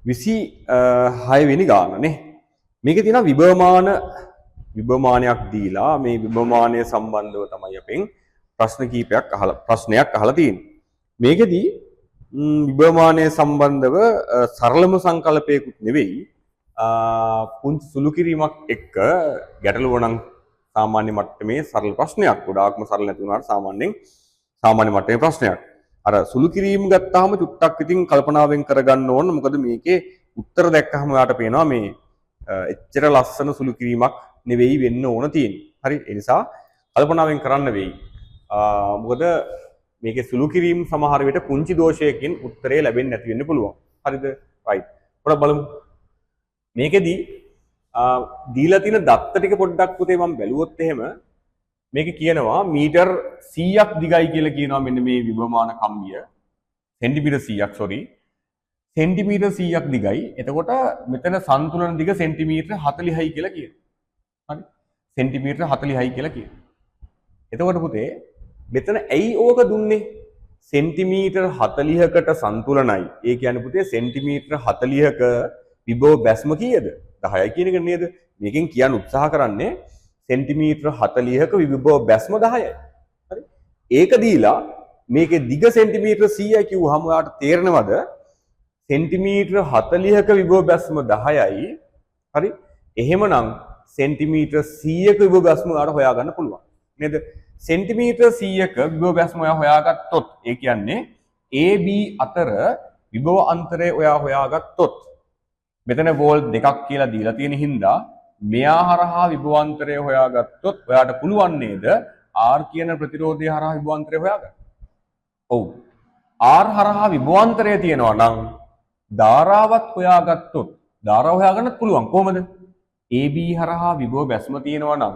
26 වෙනි ගාන නේ. මේකේ තියෙනවා විභවමානයක් දීලා මේ විභවමානය සම්බන්ධව තමයි අපෙන් ප්‍රශ්නයක් අහලා තියෙන්නේ. මේකෙදී විභවමානය සම්බන්ධව සරලම සංකල්පයකුත් නෙවෙයි පුංචි සුළු කිරීමක් එක්ක ගැටලුව නම් සාමාන්‍ය මට්ටමේ සරල ප්‍රශ්නයක්. ගොඩාක්ම සරල නැති වුණාට සාමාන්‍ය මට්ටමේ ප්‍රශ්නයක්. අර සුළු කිරීම ගත්තාම චුට්ටක් ඉතින් කල්පනාවෙන් කරගන්න ඕන. මොකද මේකේ උත්තර දැක්කම ඔයාලට පේනවා මේ එච්චර ලස්සන සුළු කිරීමක් නෙවෙයි වෙන්න ඕන තියෙන්නේ. හරි. ඒ නිසා කල්පනාවෙන් කරන්න වෙයි. මොකද මේකේ සුළු කිරීම සමහර විට පුංචි දෝෂයකින් උත්තරේ ලැබෙන්නේ නැති වෙන්න පුළුවන්. හරිද? රයිට්. පොඩ්ඩක් බලමු. මේකෙදී දීලා තියෙන දත්ත ටික පොඩ්ඩක් පුතේ මම බැලුවොත් එහෙම මේක කියනවා මීටර් 100ක් දිගයි කියලා කියනවා මෙන්න මේ විභවමාන කම්බිය. සෙන්ටිමීටර් 100ක් සෙන්ටිමීටර් 100ක් දිගයි. එතකොට මෙතන සන්තුලන දිග සෙන්ටිමීටර් 40යි කියලා කියනවා. හරි. සෙන්ටිමීටර් 40යි කියලා කියනවා. එතකොට පුතේ මෙතන ඇයි ඕක දුන්නේ? සෙන්ටිමීටර් 40කට සන්තුලනයි. ඒ කියන්නේ පුතේ සෙන්ටිමීටර් 40ක විභව බැස්ම කීයද? 10යි කියන එක නේද? මේකෙන් කියන්න උත්සාහ කරන්නේ සෙන්ටිමීටර් 40ක විභව බැස්ම 10යි. හරි. ඒක දීලා මේකේ දිග සෙන්ටිමීටර් 100යි කිව්වහම ඔයාලට තේරෙනවද? සෙන්ටිමීටර් 40ක විභව බැස්ම 10යි. හරි. එහෙමනම් සෙන්ටිමීටර් 100ක විභව බැස්ම ඔයාලට හොයාගන්න පුළුවන්. නේද? සෙන්ටිමීටර් 100ක විභව බැස්ම ඔයා හොයාගත්තොත් ඒ කියන්නේ AB අතර විභව අන්තරය ඔයා හොයාගත්තොත් මෙතන වෝල්ට් 2ක් කියලා දීලා තියෙන හින්දා මෙයා හරහා විභවාන්තරය හොයාගත්තොත් ඔයාට පුළුවන් නේද R කියන ප්‍රතිරෝධය හරහා විභවාන්තරය හොයාගන්න? ඔව්. R හරහා විභවාන්තරය තියෙනවා නම් ධාරාවත් හොයාගත්තොත් ධාරාව හොයාගන්නත් පුළුවන්. කොහොමද? AB හරහා විභව බැස්ම තියෙනවා නම්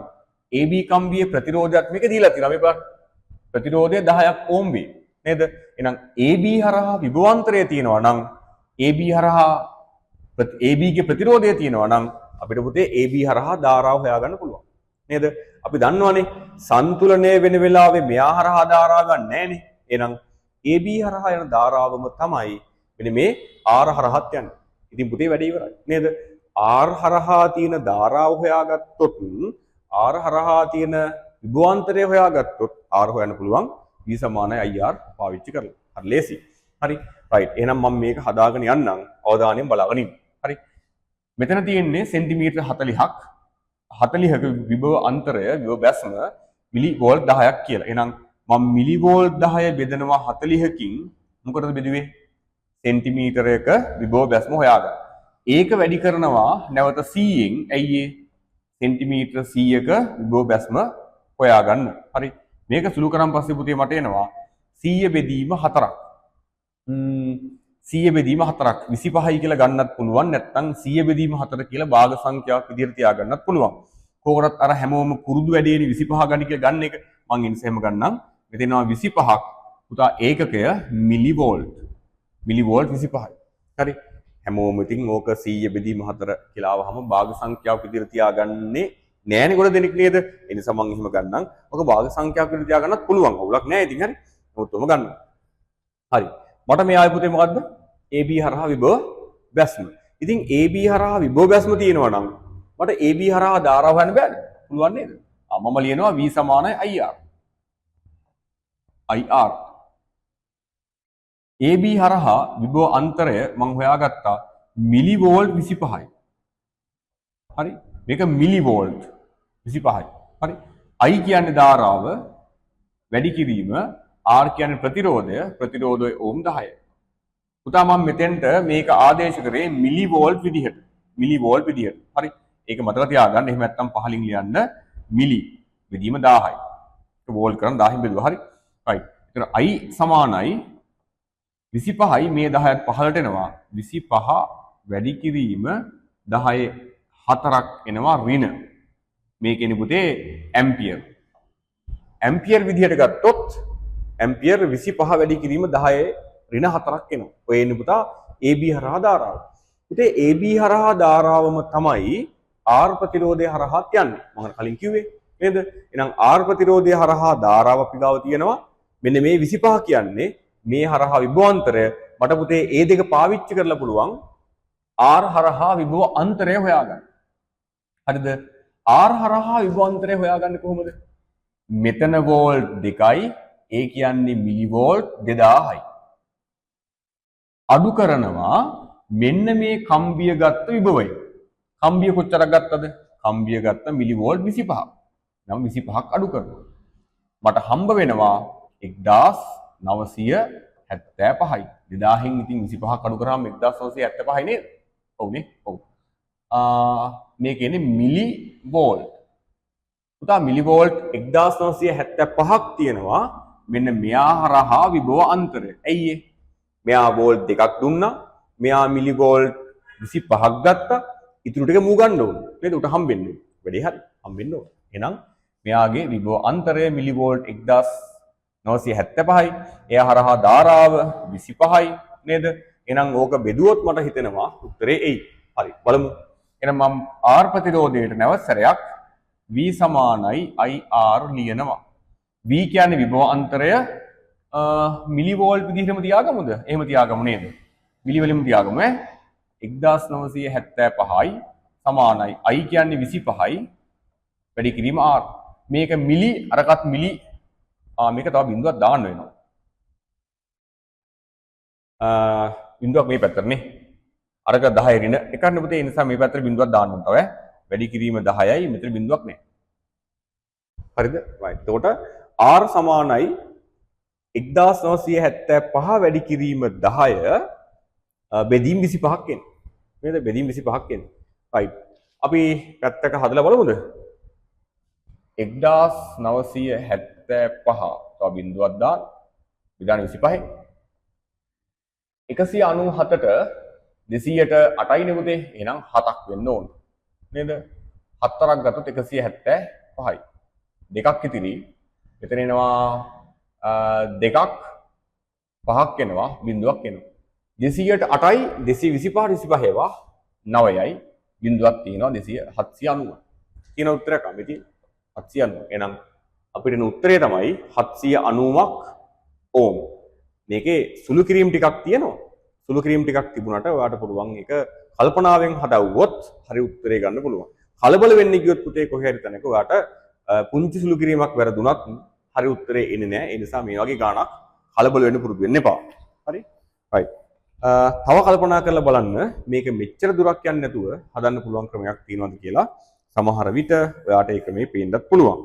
AB කම්බියේ ප්‍රතිරෝධයක් මේක දීලා තියෙනවා. මේ බලන්න. ප්‍රතිරෝධය 10ක් ඕම් වේ. නේද? එහෙනම් AB හරහා විභවාන්තරය තියෙනවා නම් AB හරහා AB ගේ ප්‍රතිරෝධය තියෙනවා නම් අපිට පුතේ AB හරහා ධාරාව හොයාගන්න පුළුවන්. නේද? අපි දන්නවනේ සන්තුලනය වෙන වෙලාවේ මෙයා හරහා ධාරාව ගන්න නැහැනේ. එහෙනම් AB හරහා යන ධාරාවම තමයි මෙන්න මේ R හරහාත් යන්නේ. ඉතින් පුතේ වැඩේ ඉවරයි. නේද? R හරහා තියෙන ධාරාව හොයාගත්තොත් R හරහා තියෙන විභවාන්තරය හොයාගත්තොත් R හොයන්න පුළුවන් V = IR පාවිච්චි කරලා. හරි ලේසි. හරි. රයිට්. එහෙනම් මම මේක හදාගෙන යන්නම්. අවධානයෙන් බලාගෙන ඉන්න. හරි. මෙතන තියෙන්නේ සෙන්ටිමීටර් 40ක විභව අන්තරය විභව බැස්ම මිලි වෝල්ට් 10ක් කියලා. එහෙනම් මම මිලි වෝල්ට් 10 බෙදනවා 40කින් මොකටද බෙදුවේ? සෙන්ටිමීටරයක විභව බැස්ම හොයාගන්න. ඒක වැඩි කරනවා නැවත 100න්. ඇයි ඒ? සෙන්ටිමීටර් 100ක විභව බැස්ම හොයාගන්න. හරි. මේක සුළු කරන් පස්සේ පුතේ මට එනවා 100 බෙදීම 4ක්. 100 බෙදීම 4ක් 25යි කියලා ගන්නත් පුළුවන්. නැත්නම් 100 බෙදීම 4 කියලා භාග සංඛ්‍යාවක් විදිහට තියාගන්නත් පුළුවන්. කොහොමවත් අර හැමෝම කුරුදු වැඩේනේ 25 ගන්න කියලා ගන්න එක. මම ඉන්සෙම ගන්නම්. මෙතන එනවා 25ක්. පුතා ඒකකය මිලි වෝල්ට්. මිලි වෝල්ට් 25යි. හරි. හැමෝම ඉතින් ඕක 100 බෙදීම 4 කියලා ආවහම භාග සංඛ්‍යාවක් විදිහට තියාගන්නේ නෑනේ ගොඩ දෙනෙක් නේද? ඒ නිසා මම එහෙම ගන්නම්. ඔක භාග සංඛ්‍යාවක් විදිහට තියාගන්නත් පුළුවන්. අවුලක් නෑ ඉතින් හරි. මොකද ඔම ගන්න. හරි. මට මේ ආයේ පුතේ මොකද්ද? AB හරහා විභව බැස්ම. ඉතින් AB හරහා විභව බැස්ම තියෙනවා නම් මට AB හරහා ධාරාව හොයන්න බෑනේ. පුළුවන් නේද? මම ලියනවා V = IR. IR. AB හරහා විභව අන්තරය මම හොයාගත්තා මිලි වෝල්ට් 25යි. හරි. මේක මිලි වෝල්ට් 25යි. හරි. I කියන්නේ ධාරාව වැඩි කිරීම, R කියන්නේ ප්‍රතිරෝධය ඕම් 10යි. පුතා මම මෙතෙන්ට මේක ආදේශ කරේ මිලි වෝල්ට් විදිහට. හරි. ඒක මතක තියාගන්න. එහෙම නැත්නම් පහලින් ලියන්න මිලි බෙදීම 1000යි. ඒක වෝල්ට් කරන් 1000න් බෙදුවා. හරි. රයිට්. ඒතර I සමානයි 25යි මේ 10ත් පහලට එනවා. 25 වැඩි කිරීම 10 4ක් එනවා ඍණ. මේකෙනි පුතේ ඇම්පියර්. ඇම්පියර් විදිහට ගත්තොත් ඇම්පියර් 25 වැඩි කිරීම 10 ඍණ 4ක් එනවා. ඔය එන්නේ පුතා AB හරහා ධාරාව. පුතේ AB හරහා ධාරාවම තමයි R ප්‍රතිරෝධය හරහාත් යන්නේ. මම කලින් කිව්වේ නේද? එහෙනම් R ප්‍රතිරෝධය හරහා ධාරාව අපි ගාව තියෙනවා. මෙන්න මේ 25 කියන්නේ මේ හරහා විභවාන්තරය. මට පුතේ ඒ දෙක පාවිච්චි කරලා පුළුවන් R හරහා විභව අන්තරය හොයාගන්න. හරිද? R හරහා විභව අන්තරය හොයාගන්නේ කොහොමද? මෙතන වෝල්ට් 2යි ඒ කියන්නේ මිලි වෝල්ට් 2000යි. අඩු කරනවා මෙන්න මේ කම්බිය ගත්ත විභවය. කම්බිය කොච්චරක් ගත්තද? කම්බිය ගත්ත මිලි වෝල්ට් 25ක්. නම් 25ක් අඩු කරනවා. මට හම්බ වෙනවා 1975යි. 2000න් ඉතින් 25ක් අඩු කරාම 1975යි නේද? ඔව් නේ. ඔව්. මේ කියන්නේ මිලි වෝල්ට්. පුතා මිලි වෝල්ට් 1975ක් තියෙනවා. මෙන්න මෙයා හරහා විභව අන්තරය. ඇයි ඒ? මෙයා වෝල්ට් දෙකක් දුන්නා. මෙයා මිලි වෝල්ට් 25ක් ගත්තා. ඉතුරු ටික මූ ගන්න ඕනේ. නේද? උට හම්බෙන්නේ. වැඩේ හරි. හම්බෙන්න ඕනේ. එහෙනම් මෙයාගේ විභව අන්තරය මිලි වෝල්ට් 1975යි. එයා හරහා ධාරාව 25යි නේද? එහෙනම් ඕක බෙදුවොත් මට හිතෙනවා උත්තරේ එයි. හරි. බලමු. එහෙනම් මම R ප්‍රතිරෝධයට නැවත සැරයක් V සමානයි IR ලියනවා. V කියන්නේ විභව අන්තරය මිලි වෝල්ට් විදිහටම තියාගමුද? එහෙම තියාගමු නේද? මිලි වලින්ම තියාගමු ඈ. 1975යි සමානයි I කියන්නේ 25යි වැඩි කිරීම R. මේක මිලි අරකට මිලි මේක තව බිඳුවක් දාන්න වෙනවා. බිඳුවක් මේ පැත්තට නේ. අරක 10 රින එකක් නෙපතේ ඒ නිසා මේ පැත්තට බිඳුවක් දාන්න ඕන තව. වැඩි කිරීම 10යි මෙතන බිඳුවක් නැහැ. හරිද? right. එතකොට R සමානයි 1975 වැඩි කිරීම 10 බෙදීම් 25ක් එන්නේ. නේද? බෙදීම් 25ක් එන්නේ. right. අපි පැත්තක හදලා බලමුද? 1975 තව බිඳුවක් දාන්න. විදාන 25යි. 197ට 200ට 8යි නේ පුතේ. එහෙනම් 7ක් වෙන්න ඕන. නේද? 4ක් ගත්තොත් 175යි. දෙකක් ඉතිරි. මෙතන එනවා දෙකක් පහක් එනවා බිඳුවක් එනවා. 200ට 8යි 225 25 ඒවා 9යි බිඳුවක් තියෙනවා 790. කියන උත්තරයක් අමිති 790. එහෙනම් අපිට එන උත්තරය තමයි 790ක් ඕම්. මේකේ සුළු කිරීම ටිකක් තියෙනවා. සුළු කිරීම ටිකක් තිබුණාට ඔයාලට පුළුවන් ඒක කල්පනාවෙන් හදවුවොත් හරි උත්තරේ ගන්න පුළුවන්. කලබල වෙන්න ගියොත් පුතේ කොහේ හරි තැනක ඔයාලට පුංචි සුළු කිරීමක් වැරදුනත් හරි උත්තරේ එන්නේ නැහැ. ඒ නිසා මේ වගේ ගාණක් කලබල වෙන්න පුරුදු වෙන්න එපා. හරි? right. තව කල්පනා කරලා බලන්න මේක මෙච්චර දුරක් යන්නේ නැතුව හදන්න පුළුවන් ක්‍රමයක් තියෙනවද කියලා. සමහර විට ඔයාට ඒ ක්‍රමේ පේන්නත් පුළුවන්.